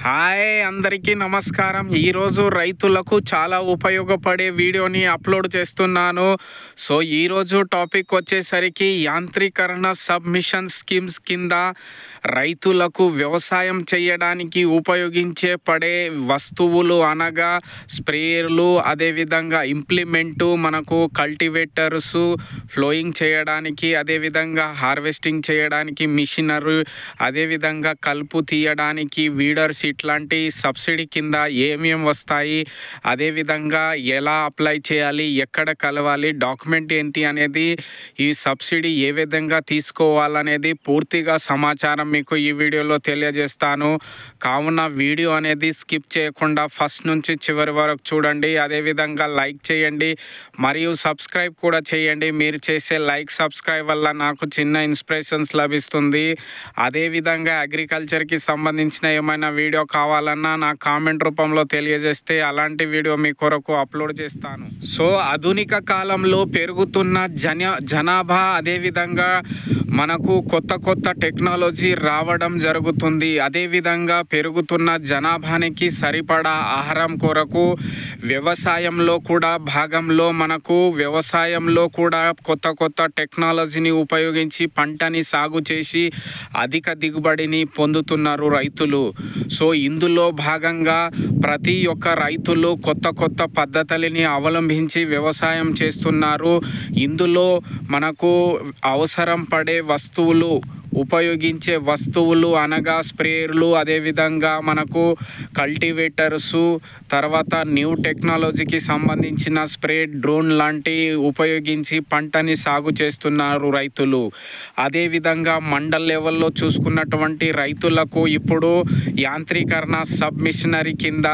Hi అందరికీ నమస్కారం. ఈరోజు రైతులకు చాలా ఉపయోగపడే వీడియోని అప్లోడ్ చేస్తున్నాను. సో ఈరోజు టాపిక్ వచ్చేసరికి యాంత్రీకరణ సబ్మిషన్ స్కీమ్స్ కింద రైతులకు వ్యవసాయం చేయడానికి ఉపయోగించే వస్తువులు అనగా స్ప్రేయర్లు, అదేవిధంగా ఇంప్లిమెంటు, మనకు కల్టివేటర్స్, ఫ్లోయింగ్ చేయడానికి, అదేవిధంగా హార్వెస్టింగ్ చేయడానికి మిషనరీ, అదేవిధంగా కలుపు తీయడానికి వీడర్స్, ఇట్లాంటి సబ్సిడీ కింద ఏమేమి వస్తాయి, అదేవిధంగా ఎలా అప్లై చేయాలి, ఎక్కడ కలవాలి, డాక్యుమెంట్ ఏంటి అనేది, ఈ సబ్సిడీ ఏ విధంగా తీసుకోవాలనేది పూర్తిగా సమాచారం మీకు ఈ వీడియోలో తెలియజేస్తాను. కావున వీడియో అనేది స్కిప్ చేయకుండా ఫస్ట్ నుంచి చివరి వరకు చూడండి. అదేవిధంగా లైక్ చేయండి మరియు సబ్స్క్రైబ్ కూడా చేయండి. మీరు చేసే లైక్, సబ్స్క్రైబ్ వల్ల నాకు చిన్న ఇన్స్పిరేషన్స్ లభిస్తుంది. అదేవిధంగా అగ్రికల్చర్కి సంబంధించిన ఏమైనా వీడియో కావాలన్నా నా కామెంట్ రూపంలో తెలియజేస్తే అలాంటి వీడియో మీ కొరకు అప్లోడ్ చేస్తాను. సో ఆధునిక కాలంలో పెరుగుతున్న జనాభా, అదేవిధంగా మనకు కొత్త టెక్నాలజీ రావడం జరుగుతుంది. అదేవిధంగా పెరుగుతున్న జనాభానికి సరిపడా ఆహారం కొరకు వ్యవసాయంలో కూడా కొత్త టెక్నాలజీని ఉపయోగించి పంటని సాగు చేసి అధిక దిగుబడిని పొందుతున్నారు రైతులు. సో ఇందులో భాగంగా ప్రతి ఒక్క రైతులు కొత్త పద్ధతులని అవలంబించి వ్యవసాయం చేస్తున్నారు. ఇందులో మనకు అవసరం పడే ఉపయోగించే వస్తువులు అనగా స్ప్రేయర్లు, అదేవిధంగా మనకు కల్టివేటర్సు, తర్వాత న్యూ టెక్నాలజీకి సంబంధించిన స్ప్రే డ్రోన్ లాంటివి ఉపయోగించి పంటని సాగు చేస్తున్నారు రైతులు. అదేవిధంగా మండల్ లెవెల్లో చూసుకున్నటువంటి రైతులకు ఇప్పుడు యాంత్రీకరణ సబ్మిషనరీ కింద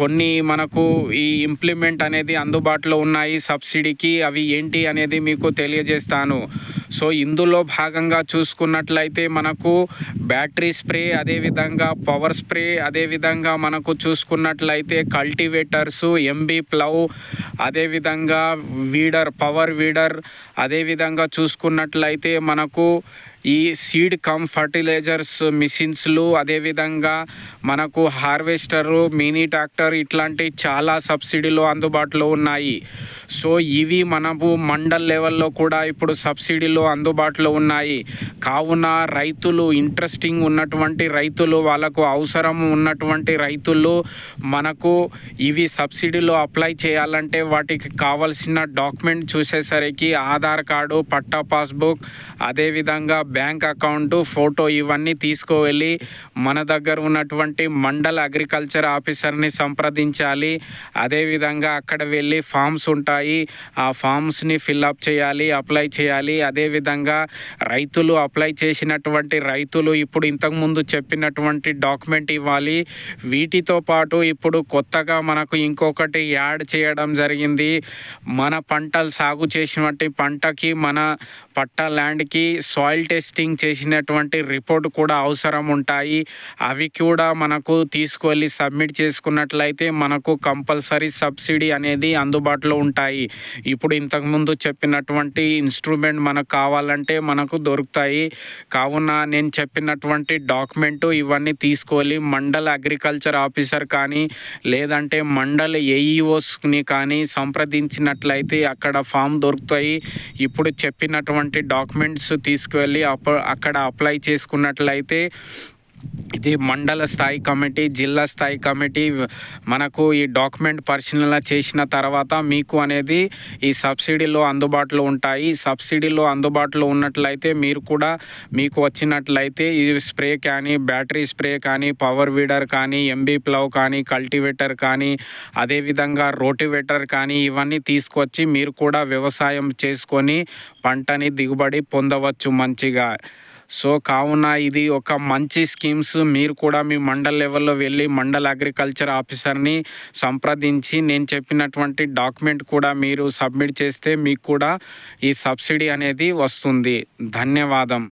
కొన్ని మనకు ఈ ఇంప్లిమెంట్ అనేది అందుబాటులో ఉన్నాయి సబ్సిడీకి. అవి ఏంటి అనేది మీకు తెలియజేస్తాను. సో ఇందులో భాగంగా చూసుకున్నట్లయితే మనకు బ్యాటరీ స్ప్రే, అదేవిధంగా పవర్ స్ప్రే, అదేవిధంగా మనకు చూసుకున్నట్లయితే కల్టివేటర్సు, ఎంబీ ప్లవ్, అదేవిధంగా పవర్ వీడర్, అదేవిధంగా చూసుకున్నట్లయితే మనకు ఈ సీడ్ కమ్ ఫర్టిలైజర్స్ మిషన్స్లు, అదేవిధంగా మనకు హార్వెస్టరు, మినీ ట్రాక్టర్, ఇట్లాంటి చాలా సబ్సిడీలు అందుబాటులో ఉన్నాయి. సో ఇవి మనకు మండల్ లెవెల్లో కూడా ఇప్పుడు సబ్సిడీలు అందుబాటులో ఉన్నాయి. కావున రైతులు, ఇంట్రెస్టింగ్ ఉన్నటువంటి రైతులు, వాళ్ళకు అవసరం ఉన్నటువంటి రైతులు మనకు ఇవి సబ్సిడీలో అప్లై చేయాలంటే వాటికి కావాల్సిన డాక్యుమెంట్ చూసేసరికి ఆధార్ కార్డు, పట్టా పాస్బుక్, అదేవిధంగా బ్యాంక్ అకౌంటు, ఫోటో, ఇవన్నీ తీసుకువెళ్ళి మన దగ్గర ఉన్నటువంటి మండల్ అగ్రికల్చర్ ఆఫీసర్ని సంప్రదించాలి. అదేవిధంగా అక్కడ వెళ్ళి ఫామ్స్ ఉంటాయి, ఆ ఫామ్స్ని ఫిల్అప్ చేయాలి, అప్లై చేయాలి. అదేవిధంగా రైతులు అప్లై చేసినటువంటి రైతులు ఇప్పుడు ఇంతకుముందు చెప్పినటువంటి డాక్యుమెంట్ ఇవ్వాలి. వీటితో పాటు ఇప్పుడు కొత్తగా మనకు ఇంకొకటి యాడ్ చేయడం జరిగింది. మన పంటలు సాగు చేసినటువంటి పంటకి, మన పట్టా ల్యాండ్కి సాయిల్ టెస్టింగ్ చేసినటువంటి రిపోర్ట్ కూడా అవసరం ఉంటాయి. అవి కూడా మనకు తీసుకువెళ్ళి సబ్మిట్ చేసుకున్నట్లయితే మనకు కంపల్సరీ సబ్సిడీ అనేది అందుబాటులో ఉంటాయి. ఇప్పుడు ఇంతకుముందు చెప్పినటువంటి ఇన్స్ట్రుమెంట్ మనకు కావాలంటే మనకు దొరుకుతాయి. కావున నేను చెప్పినటువంటి డాక్యుమెంటు ఇవన్నీ తీసుకువెళ్ళి మండల్ అగ్రికల్చర్ ఆఫీసర్ కానీ లేదంటే మండల్ ఏఈఓస్ని కానీ సంప్రదించినట్లయితే అక్కడ ఫామ్ దొరుకుతాయి. ఇప్పుడు చెప్పినటువంటి డాక్యుమెంట్స్ తీసుకువెళ్ళి అక్కడ అప్లై చేసుకున్నట్లయితే ఇది మండల స్థాయి కమిటీ, జిల్లా స్థాయి కమిటీ మనకు ఈ డాక్యుమెంట్ పరిశీలన చేసిన తర్వాత మీకు అనేది ఈ సబ్సిడీలో అందుబాటులో ఉంటాయి. సబ్సిడీలో అందుబాటులో ఉన్నట్లయితే మీకు వచ్చినట్లయితే ఈ స్ప్రే కానీ, బ్యాటరీ స్ప్రే కానీ, పవర్ వీడర్ కానీ, ఎంబీ ప్లవ్ కానీ, కల్టివేటర్ కానీ, అదేవిధంగా రోటివేటర్ కానీ ఇవన్నీ తీసుకొచ్చి మీరు కూడా వ్యవసాయం చేసుకొని పంటని దిగుబడి పొందవచ్చు మంచిగా. సో కావున ఇది ఒక మంచి స్కీమ్స్. మీరు కూడా మీ మండల్ లెవెల్లో వెళ్ళి మండల్ అగ్రికల్చర్ ఆఫీసర్ని సంప్రదించి నేను చెప్పినటువంటి డాక్యుమెంట్ కూడా మీరు సబ్మిట్ చేస్తే మీకు కూడా ఈ సబ్సిడీ అనేది వస్తుంది. ధన్యవాదం.